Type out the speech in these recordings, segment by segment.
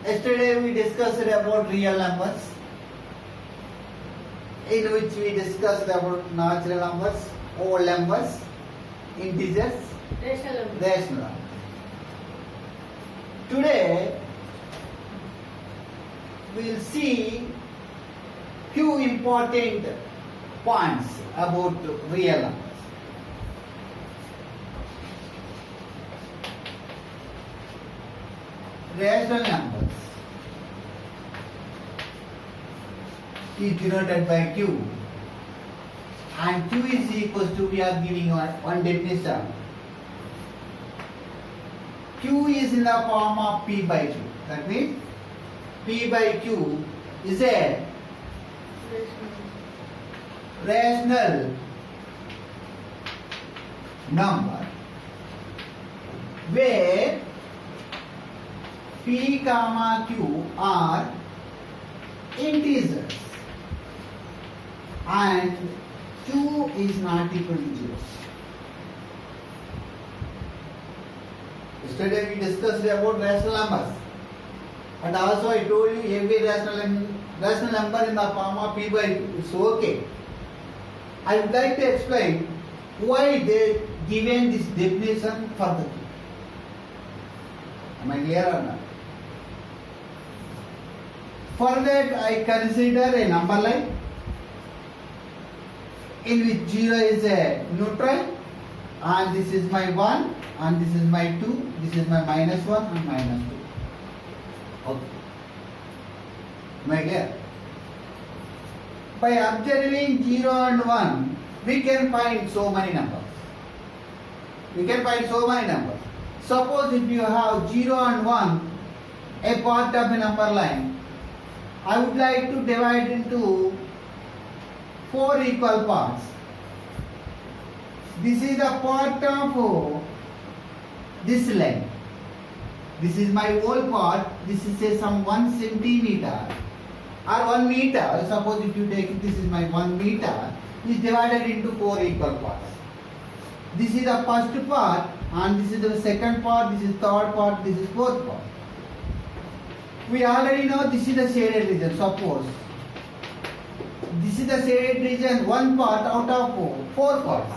Yesterday we discussed about real numbers, in which we discussed about natural numbers, whole numbers, integers, rational numbers. Today we will see few important points about real numbers. Rational numbers is denoted by Q, and Q is equals to, we are giving one definition. Q is in the form of P by Q. That means P by Q is a rational number where P comma Q are integers and Q is not equal to 0. Yesterday we discussed about rational numbers, and also I told you every rational number in the form of P by Q is okay. I would like to explain why they given this definition for the Q. Am I clear or not? For that I consider a number line in which 0 is a neutral, and this is my 1 and this is my 2, this is my minus 1 and minus 2. Okay. Am I clear? By observing 0 and 1, we can find so many numbers. Suppose if you have 0 and 1, a part of a number line, I would like to divide into 4 equal parts. This is a part of this line. This is my whole part. This is say some 1 centimeter or 1 meter. Suppose if you take it, this is my 1 meter, is divided into 4 equal parts. This is the first part, and this is the second part, this is third part, this is fourth part. We already know this is the shaded region. Suppose this is the shaded region, 1 part out of 4 parts.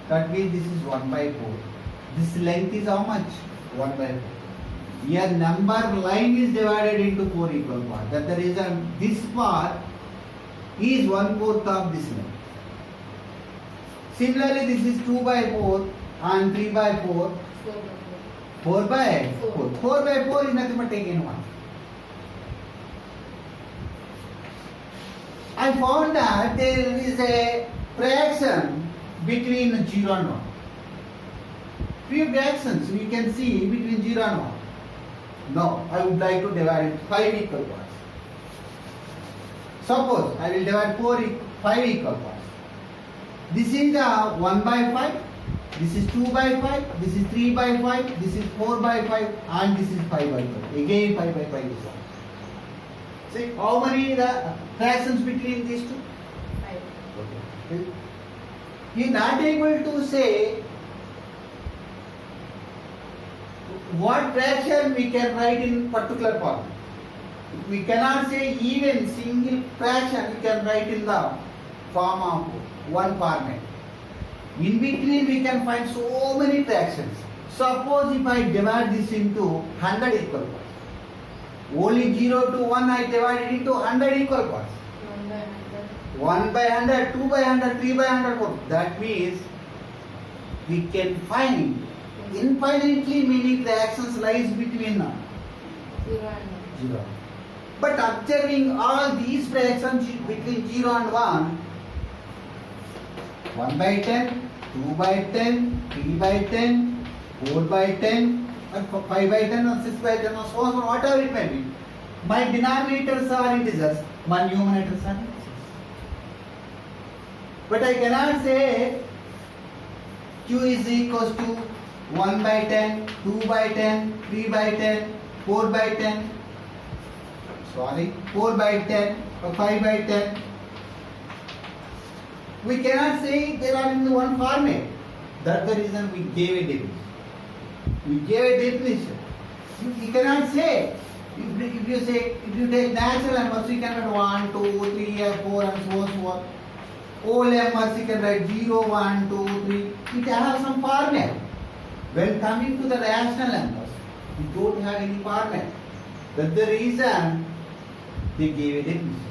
That means this is 1 by 4. This length is how much? 1 by 4. Here number line is divided into 4 equal parts. That's the reason this part is 1/4 of this length. Similarly, this is 2 by 4 and 3 by 4. 4 by 4. 4 by 4 is nothing but taking 1. I found that there is a fraction between 0 and 1. Few fractions we can see between 0 and 1. No, I would like to divide it 5 equal parts. Suppose I will divide 5 equal parts. This is 1 by 5. This is 2 by 5, this is 3 by 5, this is 4 by 5, and this is 5 by 5. Again 5 by 5 is 1. See how many fractions between these two? 5. Okay. You are not able to say what fraction we can write in particular form. We cannot say even single fraction we can write in the form of one format. In between we can find so many fractions. Suppose if I divide this into 100 equal parts. Only 0 to 1 I divide it into 100 equal parts. 1 by 100, 2 by 100, 3 by 100. That means we can find infinitely many fractions lies between 0 and 0. But observing all these fractions between 0 and 1, 1 by 10, 2 by 10, 3 by 10, 4 by 10, and 5 by 10, and 6 by 10, and so on, whatever it may be. My denominators are integers, my numerators are integers. But I cannot say Q is equals to 1 by 10, 2 by 10, 3 by 10, 4 by 10, 4 by 10, or 5 by 10. We cannot say they are in one format. That's the reason we gave a definition. You cannot say If you say, if you take natural numbers, you can write 1, 2, 3, 4 and so on, so on. Whole numbers you can write 0, 1, 2, 3. It has some format. When coming to the rational numbers, we don't have any format. That's the reason they gave a definition.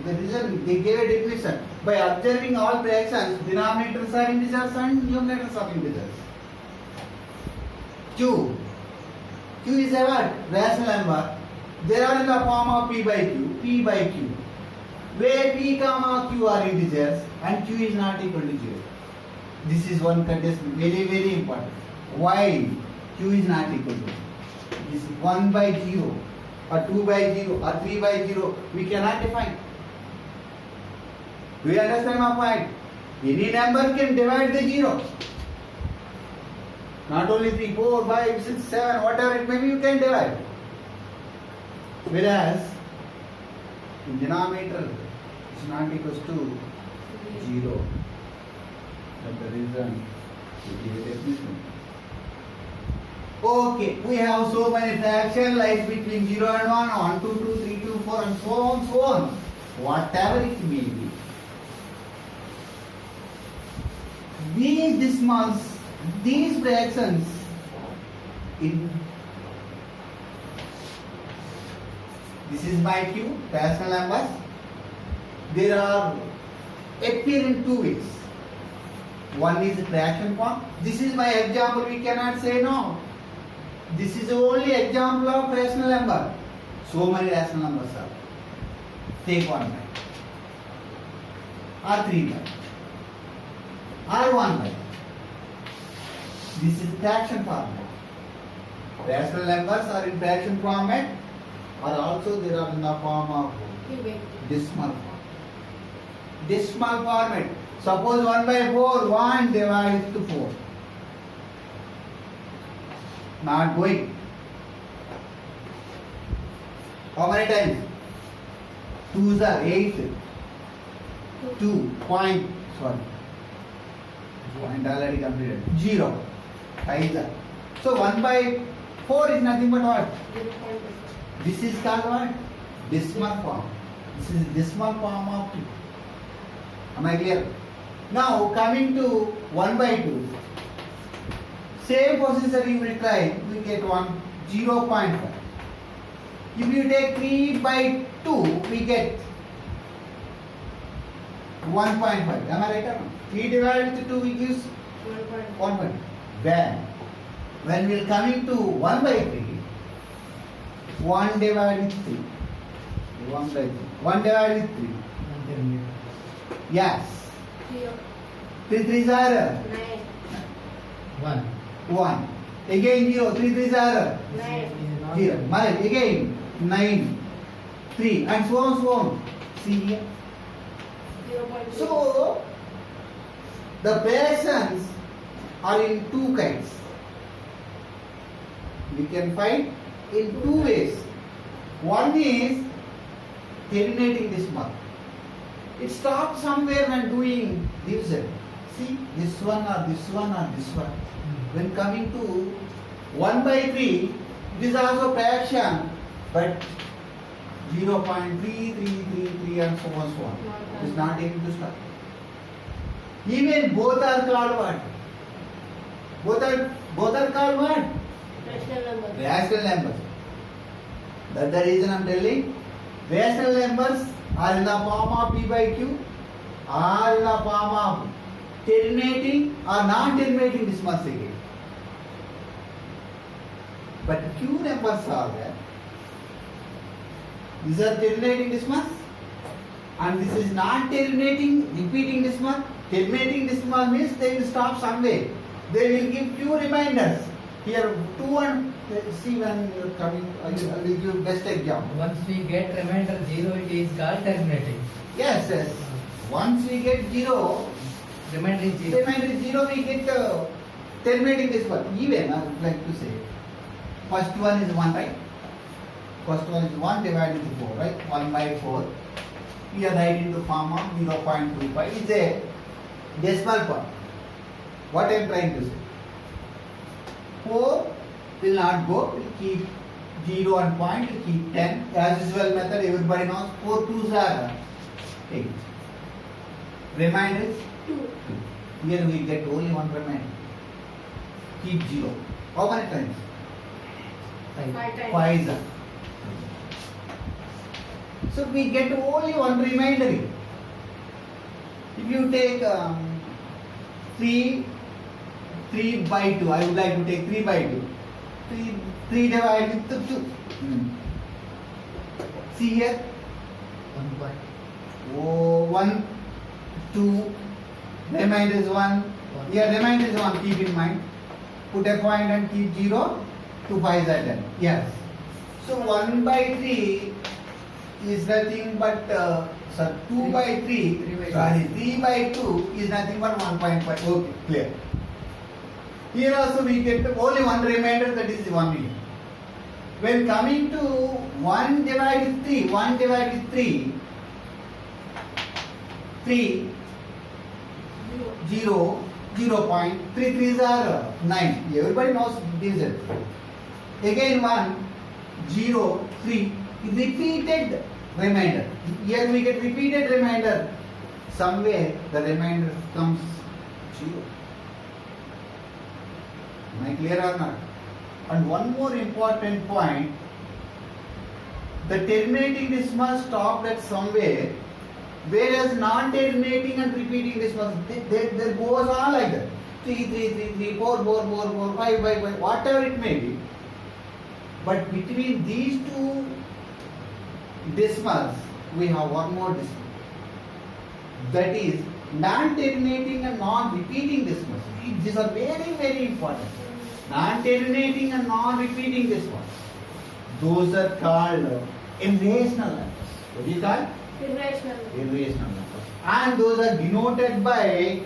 The reason they gave a definition. By observing all fractions, denominators are integers and numerators are integers. Q. Q is a what? Rational number. They are in the form of P by Q. P by Q. Where P comma Q are integers and Q is not equal to 0. This is one condition, very, very important. Why Q is not equal to 0? This 1 by 0 or 2 by 0 or 3 by 0, we cannot define. Do you understand my point? Any number can divide the 0. Not only 3, 4, 5, 6, 7, whatever it may be, you can divide. Whereas in denominator it's not equals to 0. That's the reason we give a definition. Okay, we have so many fractions lies between 0 and 1, 1, 2, 2, 3, 2, 4 and so on, so on. Whatever it may be. These decimals, these fractions in this is my Q, rational numbers. There are appear in two ways. One is fraction form. This is my example. We cannot say no. This is the only example of rational number. So many rational numbers are. Take 1 by or 3 by or 1 by. This is fraction format. Rational numbers are in fraction format, or also they are in the form of decimal form. Decimal format. Suppose 1 by 4, 1 divided to 4. Not going. How many times? 2s are 8. 2 point, sorry. Point already completed. 0. 5s are. So 1 by 4 is nothing but what? This is called what? Decimal form. This is decimal form of 2. Am I clear? Now coming to 1 by 2. Same procedure you will try, we get 0.5. If you take 3 by 2, we get 1.5. Am I right or not? 3 divided to 2 we gives 1.5. When we are coming to 1 by 3, 1 divided 3. 1 by 3. 1 divided 3. Yes. 3 3s are 1. 1. Again 0. 3 3s are 0. Again 9. 3 and so on, so on. See here. So the fractions are in two kinds. We can find in two ways. One is terminating decimal. It stops somewhere when doing division. See, this one or this one or this one. When coming to 1 by 3, it is also fraction, but 0.3333 and so on, so on. It is not able to stop. Even both are called what? Both are called what? Rational numbers. That's the reason I am telling. Rational numbers are in the form of P by Q, are in the form of terminating or non-terminating decimals again. But Q numbers are there. These are terminating decimals, and this is non-terminating repeating decimal. Terminating decimal means they will stop somewhere. They will give few reminders. Here 2 and see when you are coming, I will give best example. Once we get remainder 0, it is called terminating. Yes. Once we get 0, Remainder is 0. we get terminating decimal. Even I would like to say, first one is 1, right? First one is 1 divided to 4, right? 1 by 4. We are writing the form of 0.25. It's a decimal point. What I am trying to say? 4 will not go, will keep 0 and point, keep 10. As usual method, everybody knows 4 2s are 8. Remainder is 2. 2. Here we get only one remainder. Keep 0. How many times? 5. 5 times. 5 is a. So we get only one remainder here. If you take 3 by 2, I would like to take 3 by 2. 3 divided with 2. See here. 1 point. Oh, 1, 2, remainder is 1. Here remainder is 1, keep in mind. Put a point and keep 0. 2 5s are 10. Yes. So 1 by 3 is nothing but, 2 by 3, 3 by 2 is nothing but 1.5. Okay, clear. Here also we get only one remainder, that is 1 million. When coming to 1 divided 3, 1 divided 3, 3, 0, 0.3 3s are 9. Everybody knows division. Again 1, 0, 3, repeated remainder. Here we get repeated remainder. Somewhere the remainder comes 0. Am I clear or not? And one more important point, the terminating decimal stopped at somewhere, whereas non-terminating and repeating decimal, they goes on like that. 3, 3, 3, 3, 4, 4, 4, 4, 5, 5, 5, whatever it may be. But between these two decimals, we have one more decimal. That is non-terminating and non-repeating decimals. These are very, very important. Non-terminating and non-repeating decimals. Those are called irrational numbers. What do you call? Irrational. Irrational numbers. And those are denoted by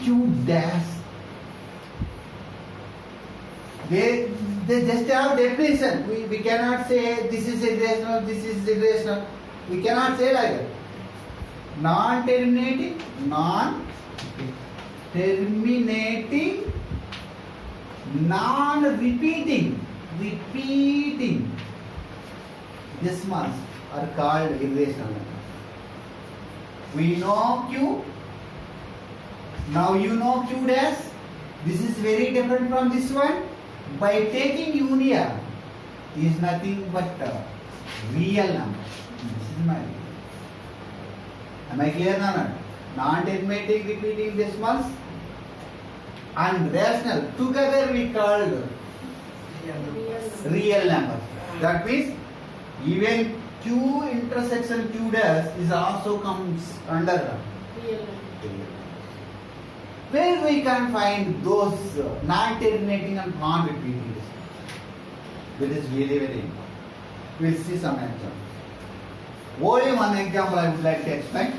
Q dash. They just have definition. We cannot say this is irrational, this is irrational. We cannot say like that. Non-terminating, non-terminating, non-repeating, repeating decimals are called irrational numbers. We know Q. Now you know Q dash. This is very different from this one. By taking union is nothing but real number. This is my view. Am I clear or not? Non-terminating, repeating decimals and rational together we called real numbers. That means even Q intersection Q dash is also comes under Real. where we can find those non-terminating and non-repeating decimals. That is really very important. We'll see some examples. Only one example I would like to explain.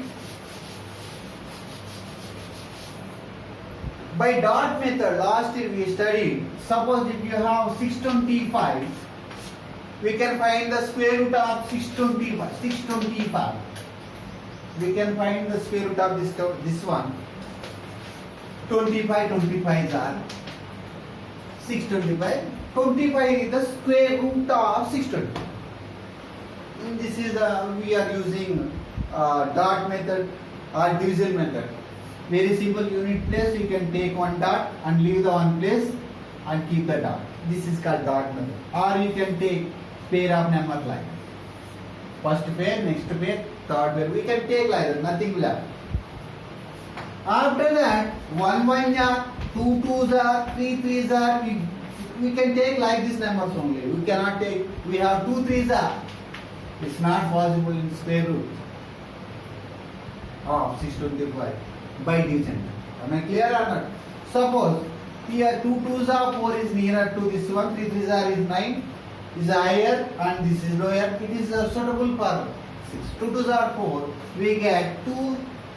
By dot method, last year we studied, suppose if you have 625, we can find the square root of 625. We can find the square root of this one. 25 are 625. 25 is the square root of 625. This is we are using dot method or division method. Very simple unit place. You can take one dot and leave the one place and keep the dot. This is called dot method. Or you can take pair of number like that. First pair, next pair, third pair. We can take like that. Nothing will happen. After that, 1 1 are, 2 2s are, 3 3s are. We can take like this numbers only. We cannot take. We have 2 3s are. It's not possible in square root of 625 by division. Am I clear or not? Suppose here 2 2s are, 4 is nearer to this one, 3 3s are is 9, is higher and this is lower. It is suitable for 6. 2 2s are 4. We get 2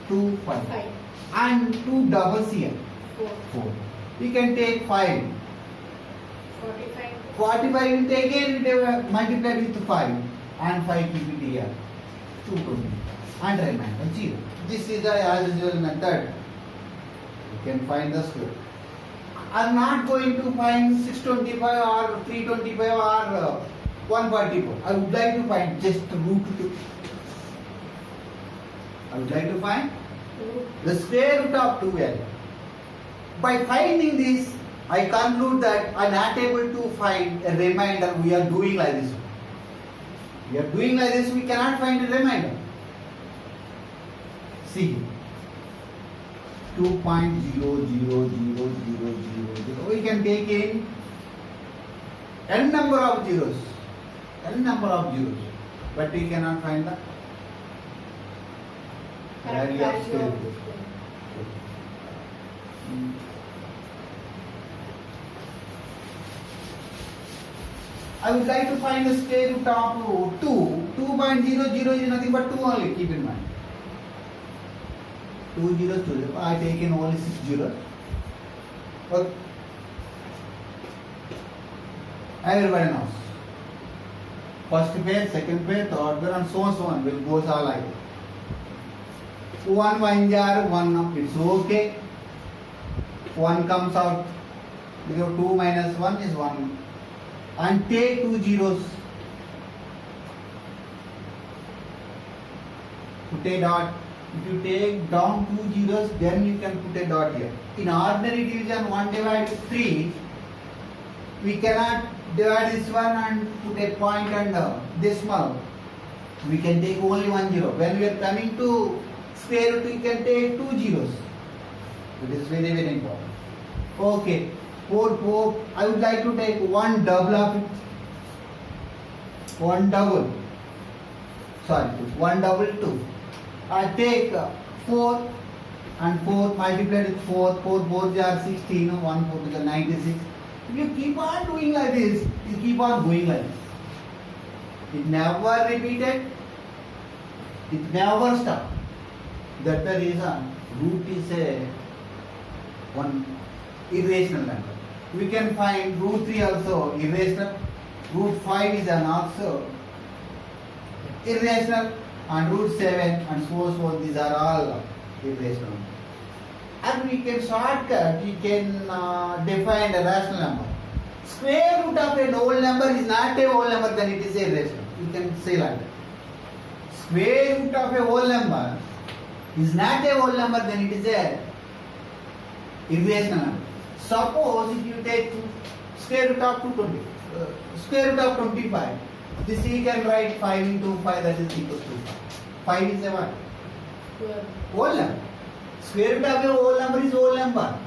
2 5. 5. And 2 doubles here 4. 4. We can take 5. 45. 45 will take again we multiply with 5 and 5 keep it here 220 and remainder 0. This is the as usual method. You can find the square. I'm not going to find 625 or 325 or 144. I would like to find just root 2. I would like to find the square root of 2l. By finding this, I conclude that I am not able to find a remainder. We are doing like this. We are doing like this, we cannot find a remainder. See, 2.0000000. We can take in n number of zeros. N number of zeros. But we cannot find the value of square root. I would like to find the square root of 2. 2.00 is nothing but 2 only, keep in mind. 2 zeros, 2 zeros. I take in only 6 zeros. Okay. Everybody knows. First pair, second pair, third pair, and so on. Will goes all like that. 1 1 jar, 1, it's okay. 1 comes out. Because 2 minus 1 is 1. And take 2 zeros. Put a dot. If you take down 2 zeros, then you can put a dot here. In ordinary division, 1 divided 3, we cannot divide this one and put a point and decimal. We can take only 1 zero. When we are coming to square root, we can take 2 zeros. It is very, very important. Okay. 4. I would like to take 1 double of it. 1 double. Sorry, 1 double 2. I take 4 and 4 multiplied with 4. 4 both are 16. 1 4 is 96. If you keep on doing like this, you keep on going like this. It never repeated. It never stopped. That's the reason root is a one irrational number. We can find root 3 also irrational. Root 5 is an also irrational, and root 7 and so on. These are all irrational. And we can shortcut. We can define a rational number. Square root of a whole number is not a whole number, then it is irrational. You can say like that. Square root of a whole number is not a whole number, then it is a irrational number. Suppose if you take square root of 220, square root of 25, this you can write 5 into 5, that is equal to 5. 5 is a what? Whole number. Square root of a whole number is whole number.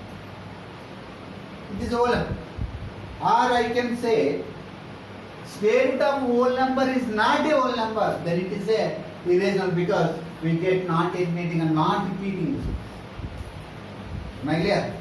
It is whole number. Or I can say square root of whole number is not a whole number, then it is a irrational, because we get not eliminating and not repeating. Am I clear?